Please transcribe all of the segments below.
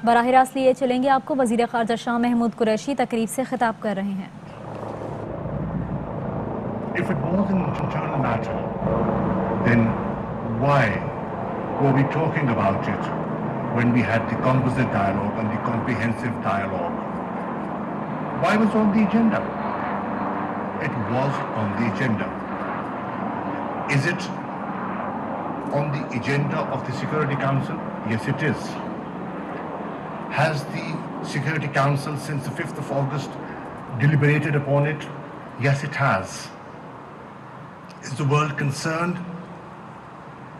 बराह रास्त लिए चलेंगे आपको। वज़ीर ख़ारजा शाह महमूद कुरैशी तकरीब से खिताब कर रहे हैं। If it was an internal matter, then why were we talking about it when we had the composite dialogue and the comprehensive dialogue? Why was it on the agenda? It was on the agenda. Is it on the agenda of the Security Council? Yes, it is. Has the Security Council since the 5th of August deliberated upon it? Yes, it has. Is the world concerned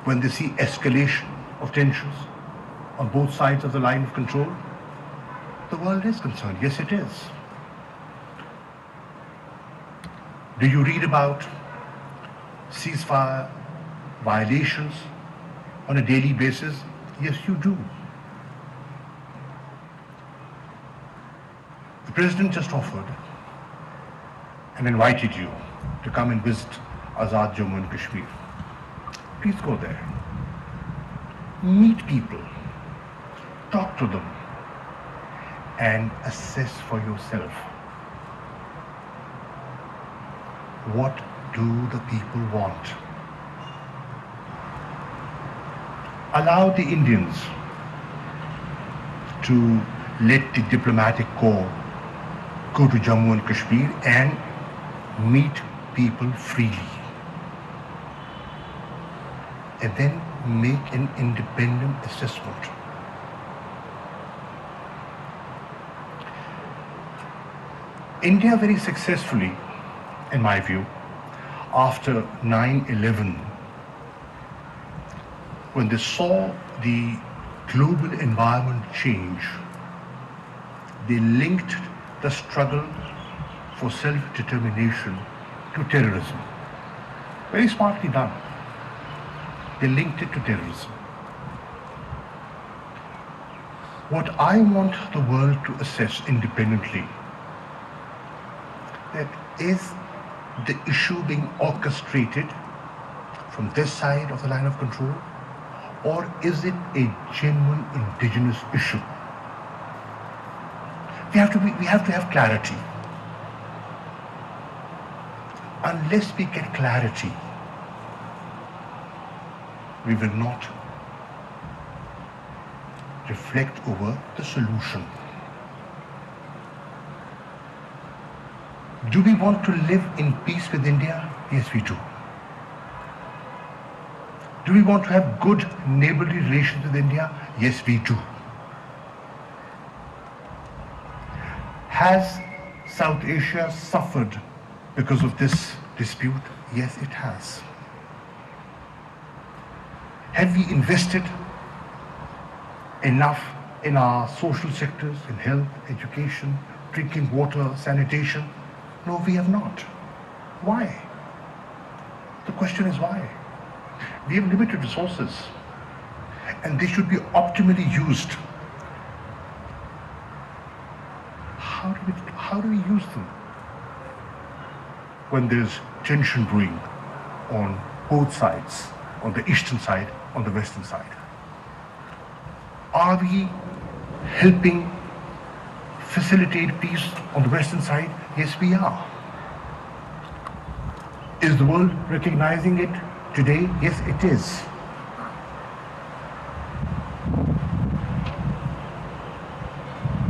when they see escalation of tensions on both sides of the line of control? The world is concerned. Yes, it is. Do you read about ceasefire violations on a daily basis? Yes, you do. The President just offered and invited you to come and visit Azad Jammu and Kashmir. Please go there. Meet people. Talk to them. And assess for yourself. What do the people want? Allow the Indians to let the diplomatic corps go to Jammu and Kashmir and meet people freely. And then make an independent assessment. India very successfully, in my view, after 9/11, when they saw the global environment change, they linked the struggle for self-determination to terrorism. Very smartly done. They linked it to terrorism. What I want the world to assess independently, that is the issue being orchestrated from this side of the line of control, or is it a genuine indigenous issue? We have to have clarity. Unless we get clarity, we will not reflect over the solution. Do we want to live in peace with India? Yes, we do. Do we want to have good neighborly relations with India? Yes, we do. Has South Asia suffered because of this dispute? Yes, it has. Have we invested enough in our social sectors, in health, education, drinking water, sanitation? No, we have not. Why? The question is why? We have limited resources and they should be optimally used. How do we use them when there's tension brewing on both sides, on the eastern side, on the western side? Are we helping facilitate peace on the western side? Yes, we are. Is the world recognizing it today? Yes, it is.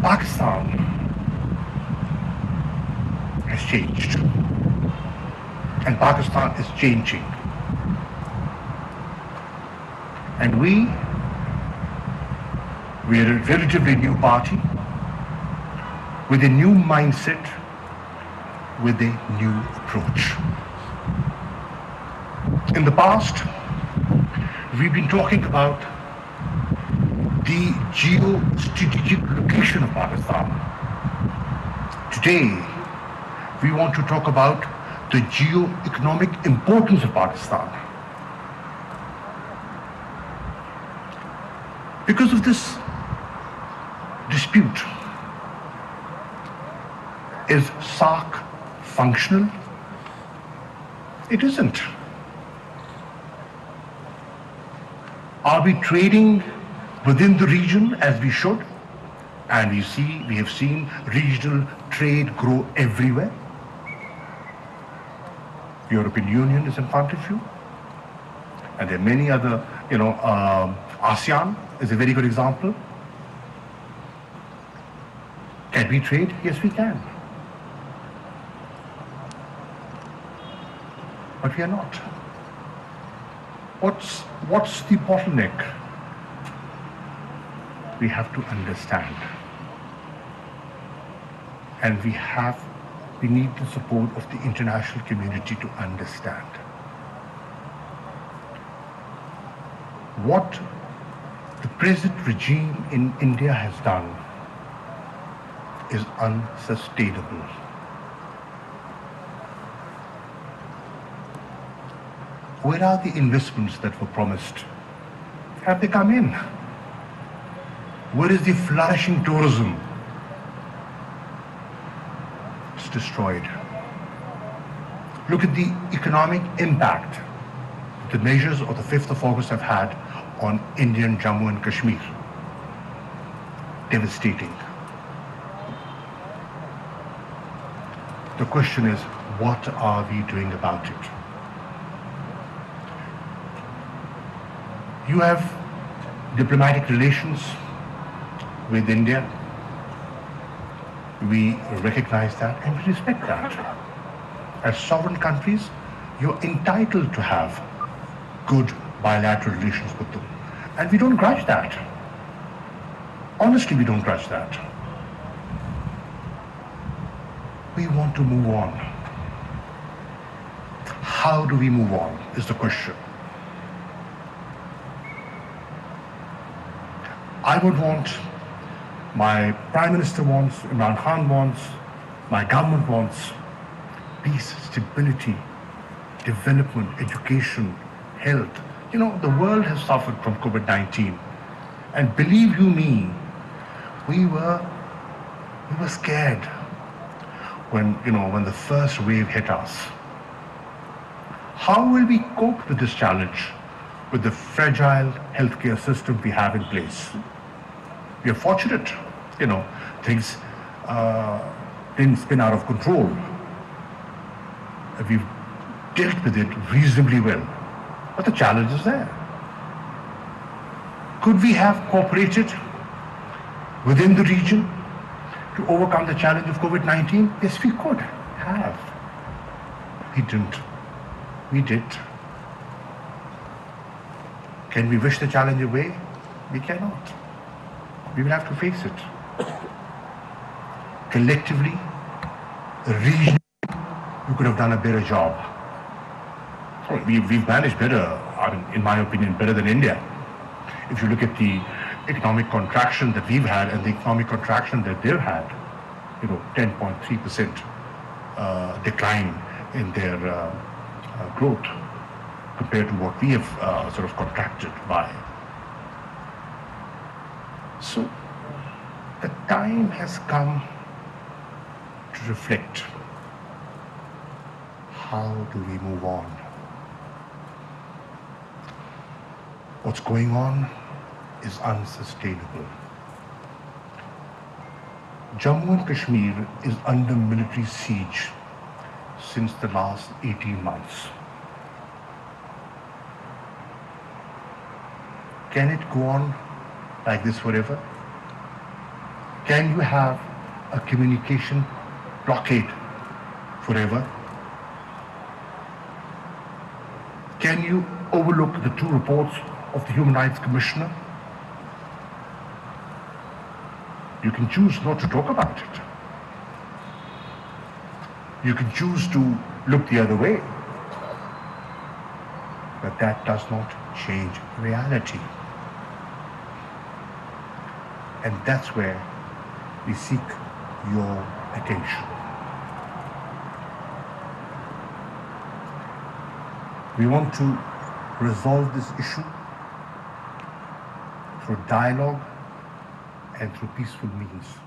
Pakistan has changed, and Pakistan is changing. And we are a relatively new party with a new mindset, with a new approach. In the past, we've been talking about the geostrategic location of Pakistan. Today, we want to talk about the geoeconomic importance of Pakistan. Because of this dispute, is SARC functional? It isn't. Are we trading within the region as we should? And we have seen regional trade grow everywhere. The European Union is in front of you. And there are many other, ASEAN is a very good example. Can we trade? Yes, we can. But we are not. What's the bottleneck? We have to understand. And we need the support of the international community to understand. What the present regime in India has done is unsustainable. Where are the investments that were promised? Have they come in? Where is the flourishing tourism? It's destroyed. Look at the economic impact the measures of the 5th of August have had on Indian Jammu and Kashmir. Devastating. The question is, what are we doing about it? You have diplomatic relations with India. We recognize that and we respect that. As sovereign countries, you're entitled to have good bilateral relations with them. And we don't grudge that. Honestly, we don't grudge that. We want to move on. How do we move on is the question. I would want, my Prime Minister wants, Imran Khan wants, my government wants peace, stability, development, education, health. You know, the world has suffered from COVID-19. And believe you me, we were scared when the first wave hit us. How will we cope with this challenge with the fragile healthcare system we have in place? We are fortunate, things didn't spin out of control. We've dealt with it reasonably well, but the challenge is there. Could we have cooperated within the region to overcome the challenge of COVID-19? Yes, we could have. We didn't. We did. Can we wish the challenge away? We cannot. We will have to face it. Collectively, regionally, we could have done a better job. We've managed better, in my opinion, better than India. If you look at the economic contraction that we've had and the economic contraction that they've had, 10.3% decline in their growth compared to what we have sort of contracted by. So the time has come to reflect. How do we move on? What's going on is unsustainable. Jammu and Kashmir is under military siege since the last 18 months. Can it go on like this forever? Can you have a communication blockade forever? Can you overlook the 2 reports of the Human Rights Commissioner? You can choose not to talk about it. You can choose to look the other way. But that does not change reality. And that's where we seek your attention. We want to resolve this issue through dialogue and through peaceful means.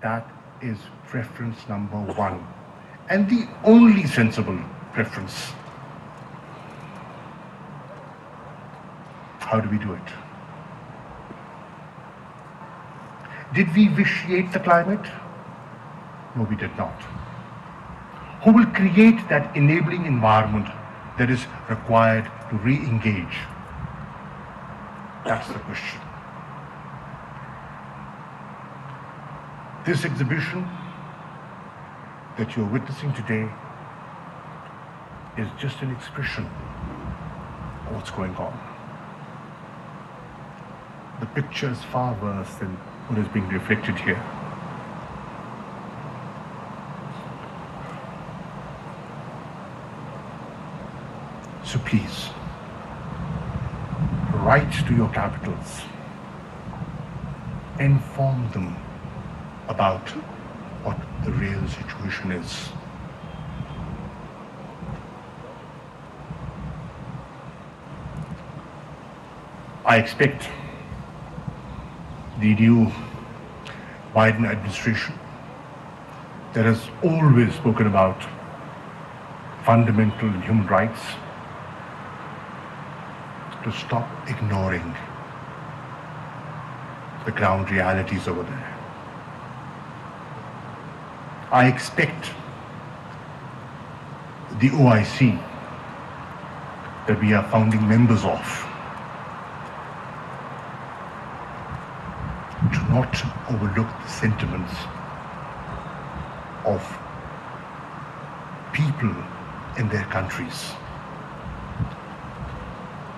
That is preference number 1 and the only sensible preference. How do we do it? Did we vitiate the climate? No, we did not. Who will create that enabling environment that is required to re-engage? That's the question. This exhibition that you're witnessing today is just an expression of what's going on. The picture is far worse than what is being reflected here. So please, write to your capitals, inform them about what the real situation is. I expect the new Biden administration that has always spoken about fundamental human rights to stop ignoring the ground realities over there. I expect the OIC that we are founding members of to not overlook the sentiments of people in their countries.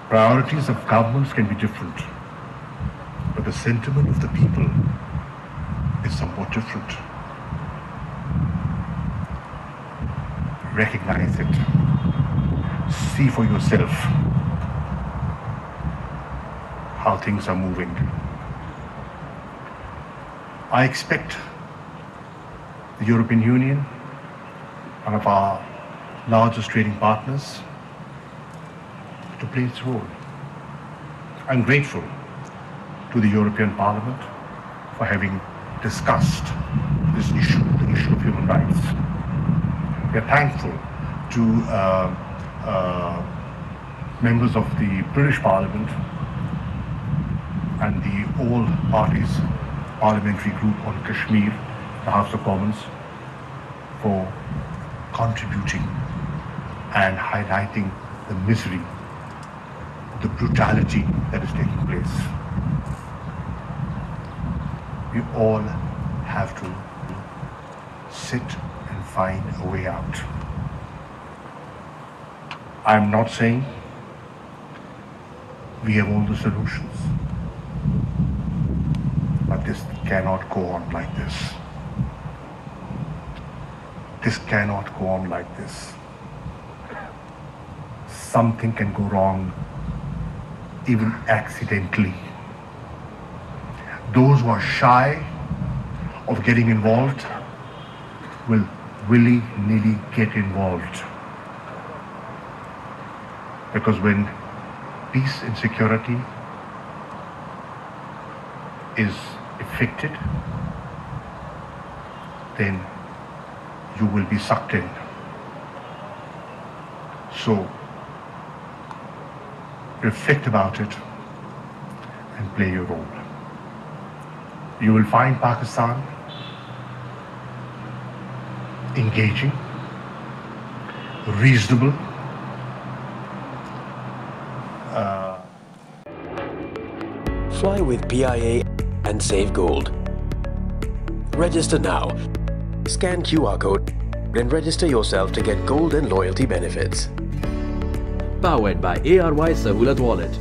Priorities of governments can be different, but the sentiment of the people is somewhat different. Recognize it. See for yourself how things are moving. I expect the European Union, one of our largest trading partners, to play its role. I'm grateful to the European Parliament for having discussed this issue, the issue of human rights. We are thankful to members of the British Parliament and the all parties parliamentary group on Kashmir, the House of Commons, for contributing and highlighting the misery, the brutality that is taking place. We all have to sit and find a way out. I'm not saying we have all the solutions, but this cannot go on like this. This cannot go on like this. Something can go wrong, even accidentally. Those who are shy of getting involved will willy-nilly get involved. Because when peace and security is affected, then you will be sucked in. So reflect about it and play your role. You will find Pakistan engaging, reasonable, Fly with PIA and save gold. Register now. Scan QR code and register yourself to get gold and loyalty benefits. Powered by ARY Sahulat Wallet.